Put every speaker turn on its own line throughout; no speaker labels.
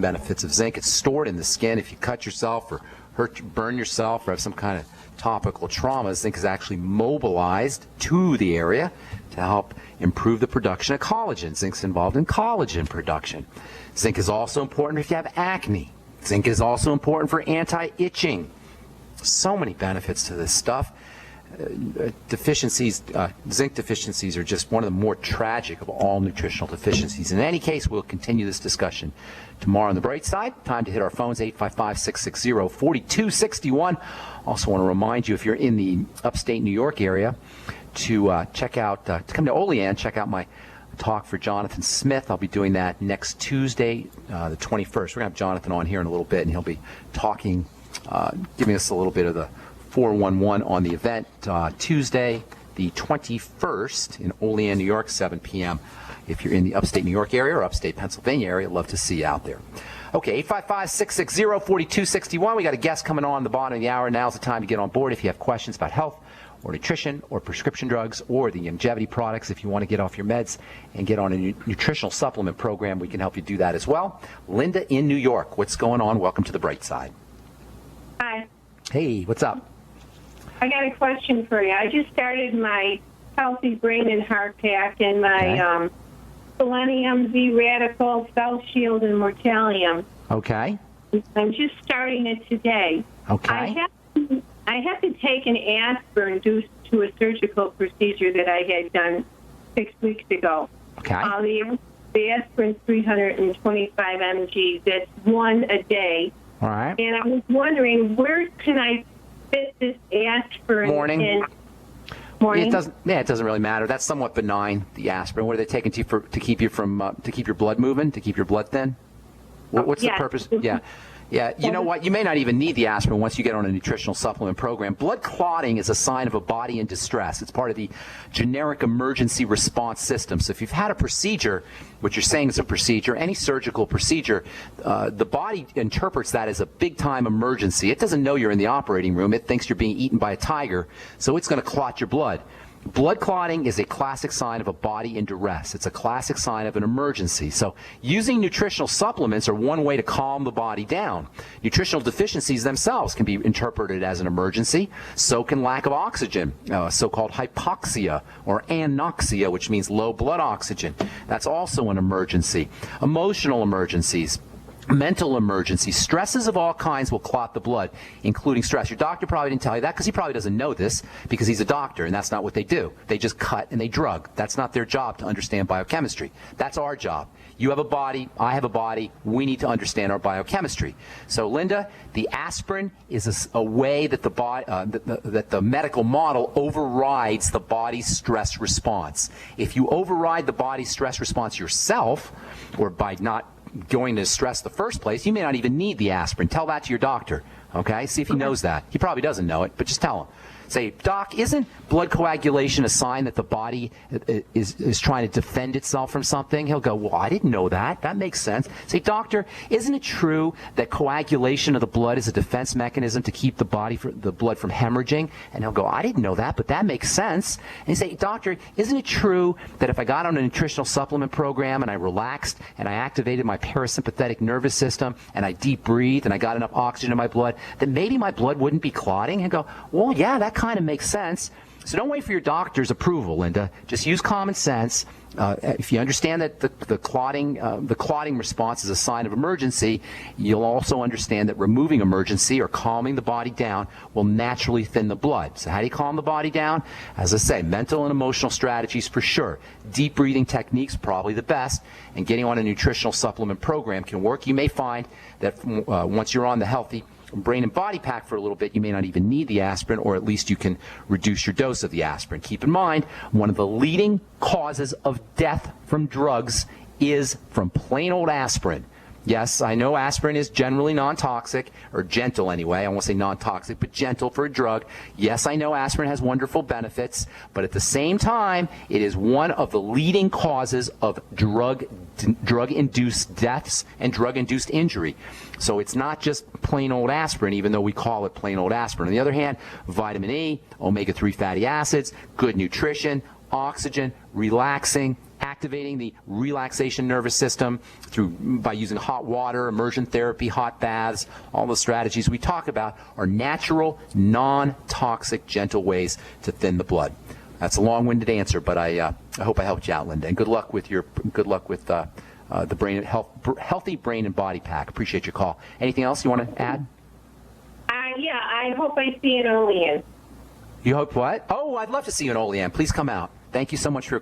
benefits of zinc. It's stored in the skin. If you cut yourself or burn yourself or have some kind of topical trauma, zinc is actually mobilized to the area to help improve the production of collagen. Zinc's involved in collagen production. Zinc is also important if you have acne. Zinc is also important for anti-itching. So many benefits to this stuff. Zinc deficiencies are just one of the more tragic of all nutritional deficiencies. In any case, we'll continue this discussion tomorrow on the bright side. Time to hit our phones, 855-660-4261. Also want to remind you, if you're in the upstate New York area, to check out, to come to Olean, check out my talk for Jonathan Smith. I'll be doing that next Tuesday, the 21st. We're going to have Jonathan on here in a little bit, and he'll be talking, giving us a little bit of the 411 on the event Tuesday, the 21st in Olean, New York, 7 p.m. If you're in the upstate New York area or upstate Pennsylvania area, I'd love to see you out there. Okay, 855-660-4261. We got a guest coming on the bottom of the hour. Now's the time to get on board if you have questions about health or nutrition or prescription drugs or the longevity products. If you want to get off your meds and get on a nutritional supplement program, we can help you do that as well. Linda in New York, what's going on? Welcome to the bright side.
Hi.
Hey, what's up?
I got a question for you. I just started my Healthy Brain and Heart Pack and my Selenium, Z-Radical, Cell Shield, and Mortalium.
Okay.
I'm just starting it today.
Okay.
I have to take an aspirin due to a surgical procedure that I had done 6 weeks ago.
Okay.
The aspirin's 325 mg. That's one a day.
All right.
And I was wondering, where can I fit this aspirin in? Morning.
It doesn't really matter. That's somewhat benign, the aspirin. What are they taking to keep you from to keep your blood moving, to keep your blood thin? What's the purpose? Yeah. Yeah, you know what? You may not even need the aspirin once you get on a nutritional supplement program. Blood clotting is a sign of a body in distress. It's part of the generic emergency response system. So if you've had a procedure, which you're saying is a procedure, any surgical procedure, the body interprets that as a big-time emergency. It doesn't know you're in the operating room. It thinks you're being eaten by a tiger, so it's going to clot your blood. Blood clotting is a classic sign of a body in duress. It's a classic sign of an emergency. So using nutritional supplements are one way to calm the body down. Nutritional deficiencies themselves can be interpreted as an emergency. So can lack of oxygen, so-called hypoxia or anoxia, which means low blood oxygen. That's also an emergency. Emotional emergencies. Mental emergencies, stresses of all kinds will clot the blood, including stress. Your doctor probably didn't tell you that because he probably doesn't know this because he's a doctor, and that's not what they do. They just cut and they drug. That's not their job to understand biochemistry. That's our job. You have a body, I have a body, we need to understand our biochemistry. So, Linda, the aspirin is a way that that the medical model overrides the body's stress response. If you override the body's stress response yourself, or by not going to stress the first place, you may not even need the aspirin. Tell that to your doctor, okay? See if he knows that. He probably doesn't know it, but just tell him. Say, Doc, isn't blood coagulation a sign that the body is trying to defend itself from something? He'll go, well, I didn't know that. That makes sense. Say, doctor, isn't it true that coagulation of the blood is a defense mechanism to keep the blood from hemorrhaging? And he'll go, I didn't know that, but that makes sense. And you say, doctor, isn't it true that if I got on a nutritional supplement program and I relaxed and I activated my parasympathetic nervous system and I deep breathed and I got enough oxygen in my blood, that maybe my blood wouldn't be clotting? And go, well, yeah, that kind of makes sense. So don't wait for your doctor's approval, Linda. Just use common sense. If you understand that the clotting response is a sign of emergency, you'll also understand that removing emergency or calming the body down will naturally thin the blood. So how do you calm the body down? As I say, mental and emotional strategies for sure. Deep breathing techniques, probably the best, and getting on a nutritional supplement program can work. You may find that once you're on the Healthy Brain and Body Pack for a little bit, you may not even need the aspirin, or at least you can reduce your dose of the aspirin. Keep in mind, one of the leading causes of death from drugs is from plain old aspirin. Yes, I know aspirin is generally non-toxic, or gentle anyway. I won't say non-toxic, but gentle for a drug. Yes, I know aspirin has wonderful benefits, but at the same time, it is one of the leading causes of drug-induced deaths and drug-induced injury. So it's not just plain old aspirin, even though we call it plain old aspirin. On the other hand, vitamin E, omega-3 fatty acids, good nutrition, oxygen, relaxing, activating the relaxation nervous system by using hot water, immersion therapy, hot baths. All the strategies we talk about are natural, non-toxic, gentle ways to thin the blood. That's a long-winded answer, but I hope I helped you out, Linda. And good luck with the healthy brain and body pack. Appreciate your call. Anything else you want to add?
Yeah, I hope I see an Olean.
You hope what? Oh, I'd love to see you in Olean. Please come out. Thank you so much I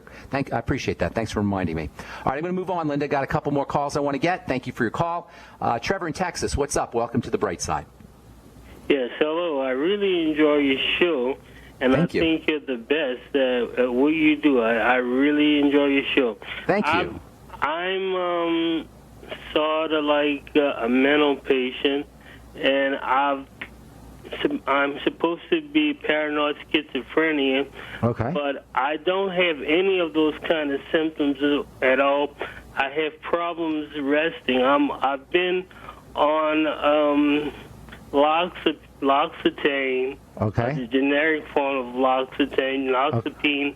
appreciate that. Thanks for reminding me. All right, I'm going to move on, Linda. Got a couple more calls I want to get. Thank you for your call. Trevor in Texas, what's up? Welcome to the Bright Side.
Yes, hello. I really enjoy your show, and
Thank you.
Think you're the best at what you do. I really enjoy your show.
Thank you.
I'm sort of like a mental patient, and I'm supposed to be paranoid schizophrenia,
okay.
But I don't have any of those kind of symptoms at all. I have problems resting. I've been on L'Occitane,
okay.
the generic form of L'Occitane,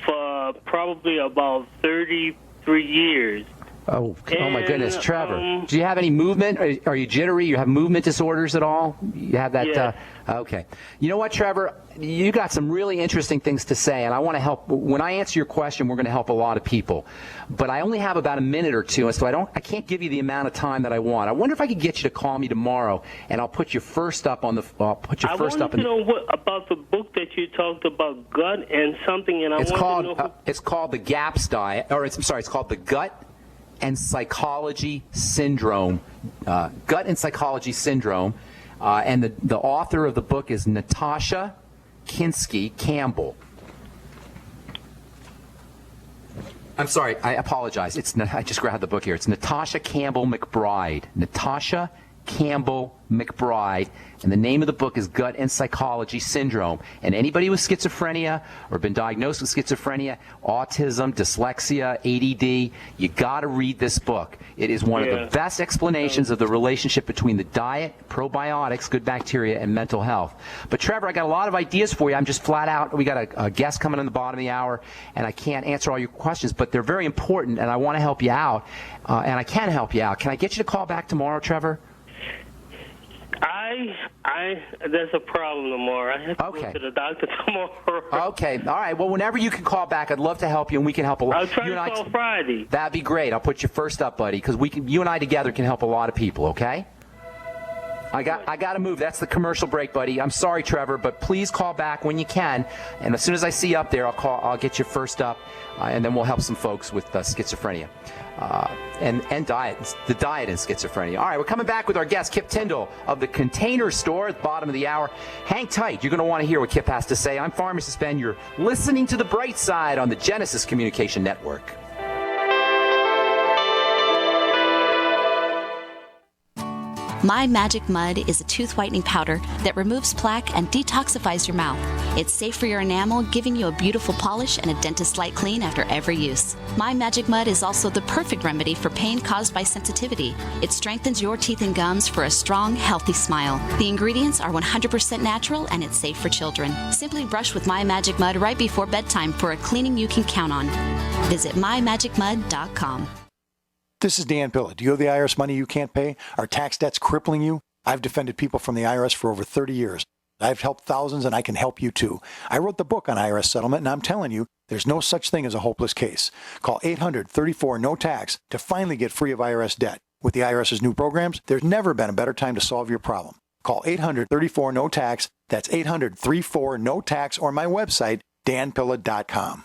for probably about 33 years.
Oh my goodness, Trevor. Do you have any movement? Are you jittery? You have movement disorders at all? You have that?
Yeah.
Okay. You know what, Trevor? You got some really interesting things to say, and I want to help. When I answer your question, we're going to help a lot of people. But I only have about a minute or two, and so I can't give you the amount of time that I want. I wonder if I could get you to call me tomorrow, and I'll put you first up on the. I wanted
to know about the book that you talked about, gut and something, and
it's called the GAPS diet, or it's called the Gut and Psychology Syndrome, Gut and Psychology Syndrome, and the author of the book is Natasha Kinsky Campbell. I'm sorry, I apologize. I just grabbed the book here. It's Natasha Campbell McBride. Natasha Campbell McBride, and the name of the book is Gut and Psychology Syndrome. And anybody with schizophrenia or been diagnosed with schizophrenia, autism, dyslexia, ADD, you got to read this book. It is one of the best explanations of the relationship between the diet, probiotics, good bacteria, and mental health. But Trevor, I got a lot of ideas for you. I'm just flat out. We got a guest coming in the bottom of the hour, and I can't answer all your questions, but they're very important, and I want to help you out, and I can help you out. Can I get you to call back tomorrow, Trevor?
There's a problem tomorrow. I have to go to the doctor tomorrow.
Okay, all right. Well, whenever you can call back, I'd love to help you, and we can help a lot.
I'll try to call Friday.
That'd be great. I'll put you first up, buddy, because you and I together can help a lot of people. Okay? I got to move. That's the commercial break, buddy. I'm sorry, Trevor, but please call back when you can. And as soon as I see you up there, I'll get you first up, and then we'll help some folks with schizophrenia. And diet, the diet and schizophrenia. All right, we're coming back with our guest, Kip Tyndall of the Container Store at the bottom of the hour. Hang tight. You're going to want to hear what Kip has to say. I'm Pharmacist Ben. You're listening to The Bright Side on the Genesis Communication Network.
My Magic Mud is a tooth whitening powder that removes plaque and detoxifies your mouth. It's safe for your enamel, giving you a beautiful polish and a dentist-like clean after every use. My Magic Mud is also the perfect remedy for pain caused by sensitivity. It strengthens your teeth and gums for a strong, healthy smile. The ingredients are 100% natural and it's safe for children. Simply brush with My Magic Mud right before bedtime for a cleaning you can count on. Visit mymagicmud.com.
This is Dan Pilla. Do you owe the IRS money you can't pay? Are tax debts crippling you? I've defended people from the IRS for over 30 years. I've helped thousands, and I can help you too. I wrote the book on IRS settlement, and I'm telling you, there's no such thing as a hopeless case. Call 800-34-NO-TAX to finally get free of IRS debt. With the IRS's new programs, there's never been a better time to solve your problem. Call 800-34-NO-TAX. That's 800-34-NO-TAX, or my website, danpilla.com.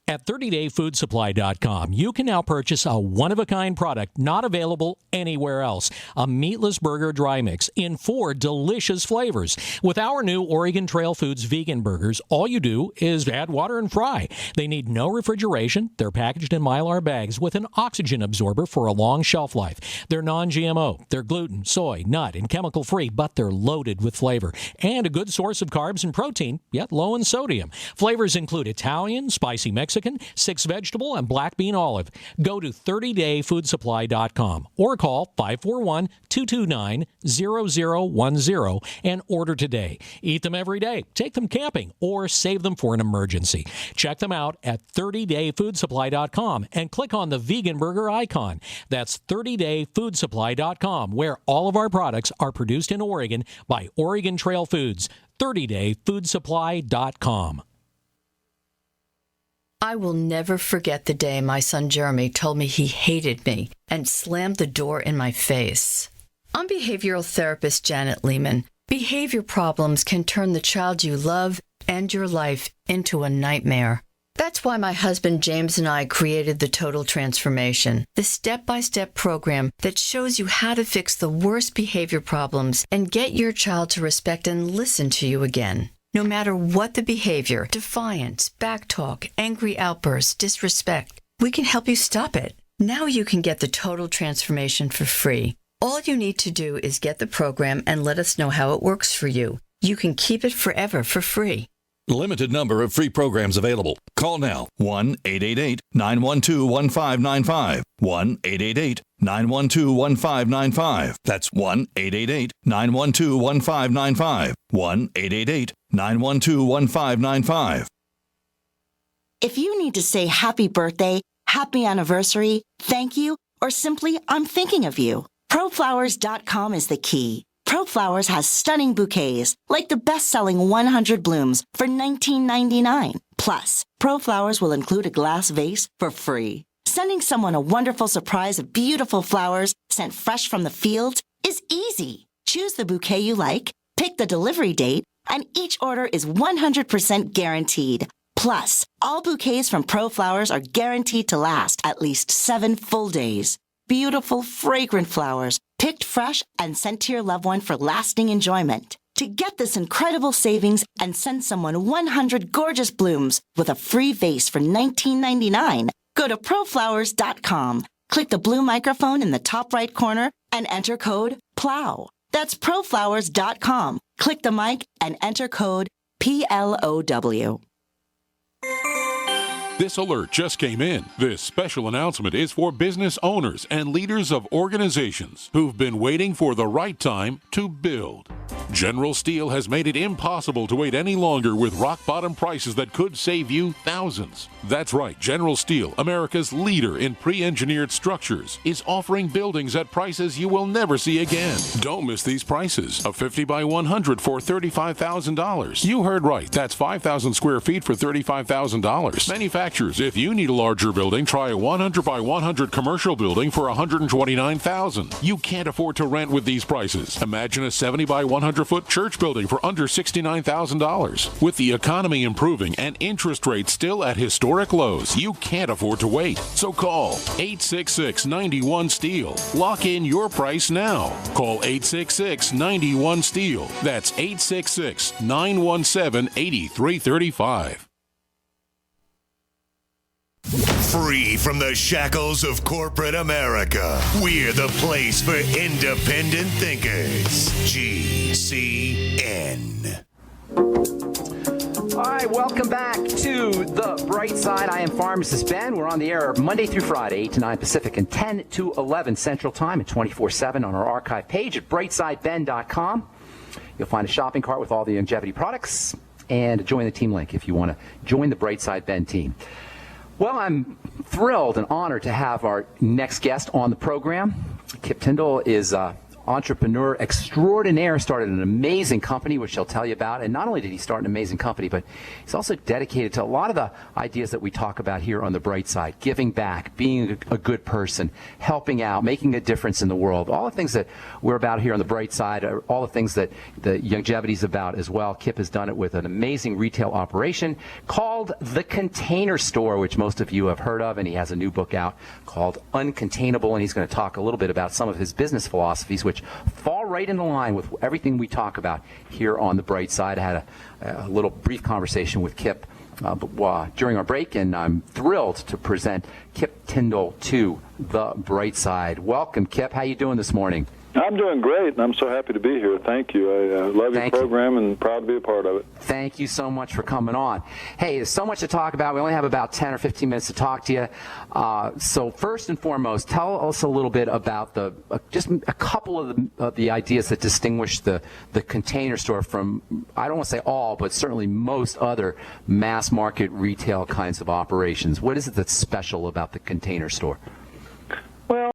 At 30dayfoodsupply.com, you can now purchase a one-of-a-kind product not available anywhere else. A meatless burger dry mix in 4 delicious flavors. With our new Oregon Trail Foods vegan burgers, all you do is add water and fry. They need no refrigeration. They're packaged in Mylar bags with an oxygen absorber for a long shelf life. They're non-GMO. They're gluten, soy, nut, and chemical-free, but they're loaded with flavor. And a good source of carbs and protein, yet low in sodium. Flavors include Italian, spicy Mexican, Mexican, 6 vegetable, and black bean olive. Go to 30dayfoodsupply.com or call 541-229-0010 and order today. Eat them every day, take them camping, or save them for an emergency. Check them out at 30dayfoodsupply.com and click on the vegan burger icon. That's 30dayfoodsupply.com, where all of our products are produced in Oregon by Oregon Trail Foods. 30dayfoodsupply.com.
I will never forget the day my son Jeremy told me he hated me and slammed the door in my face. I'm behavioral therapist Janet Lehman. Behavior problems can turn the child you love and your life into a nightmare. That's why my husband James and I created the Total Transformation, the step-by-step program that shows you how to fix the worst behavior problems and get your child to respect and listen to you again. No matter what the behavior, defiance, backtalk, angry outbursts, disrespect, we can help you stop it. Now you can get the Total Transformation for free. All you need to do is get the program and let us know how it works for you. You can keep it forever for free.
Limited number of free programs available. Call now. 1-888-912-1595. 1-888-912-1595. That's 1-888-912-1595. 1-888-912-1595.
If you need to say happy birthday, happy anniversary, thank you, or simply I'm thinking of you, ProFlowers.com is the key. ProFlowers has stunning bouquets, like the best-selling 100 blooms for $19.99. Plus, ProFlowers will include a glass vase for free. Sending someone a wonderful surprise of beautiful flowers sent fresh from the fields is easy. Choose the bouquet you like, pick the delivery date, and each order is 100% guaranteed. Plus, all bouquets from ProFlowers are guaranteed to last at least 7 full days. Beautiful, fragrant flowers, picked fresh and sent to your loved one for lasting enjoyment. To get this incredible savings and send someone 100 gorgeous blooms with a free vase for $19.99, go to proflowers.com, click the blue microphone in the top right corner, and enter code PLOW. That's proflowers.com. Click the mic and enter code PLOW.
This alert just came in. This special announcement is for business owners and leaders of organizations who've been waiting for the right time to build. General Steel has made it impossible to wait any longer with rock-bottom prices that could save you thousands. That's right, General Steel, America's leader in pre-engineered structures, is offering buildings at prices you will never see again. Don't miss these prices. A 50 by 100 for $35,000. You heard right. That's 5,000 square feet for $35,000. Manufacturers, if you need a larger building, try a 100 by 100 commercial building for $129,000. You can't afford to rent with these prices. Imagine a 70 by 100-foot church building for under $69,000. With the economy improving and interest rates still at historic lows, you can't afford to wait. So call 866-91-STEEL. Lock in your price now. Call 866-91-STEEL. That's 866-917-8335.
Free from the shackles of corporate America, we're the place for independent thinkers. GCN.
All right, welcome back to The Bright Side. I am Pharmacist Ben. We're on the air Monday through Friday, 8 to 9 Pacific and 10 to 11 Central Time and 24/7 on our archive page at brightsideben.com. You'll find a shopping cart with all the longevity products and join the team link if you want to join the Bright Side Ben team. Well, I'm thrilled and honored to have our next guest on the program. Kip Tindall is entrepreneur extraordinaire, started an amazing company, which he'll tell you about. And not only did he start an amazing company, but he's also dedicated to a lot of the ideas that we talk about here on The Bright Side: giving back, being a good person, helping out, making a difference in the world. All the things that we're about here on The Bright Side are all the things that the longevity is about as well. Kip has done it with an amazing retail operation called The Container Store, which most of you have heard of, and he has a new book out called Uncontainable, and he's going to talk a little bit about some of his business philosophies, which fall right in line with everything we talk about here on The Bright Side. I had a little brief conversation with Kip during our break, and I'm thrilled to present Kip Tindall to The Bright Side. Welcome, Kip. How you doing this morning?
I'm doing great, and I'm so happy to be here. Thank you. I love your program and proud to be a part of it.
Thank you so much for coming on. Hey, there's so much to talk about. We only have about 10 or 15 minutes to talk to you. So first and foremost, tell us a little bit about just a couple of the ideas that distinguish the Container Store from, I don't want to say all, but certainly most other mass market retail kinds of operations. What is it that's special about the Container Store?
Well,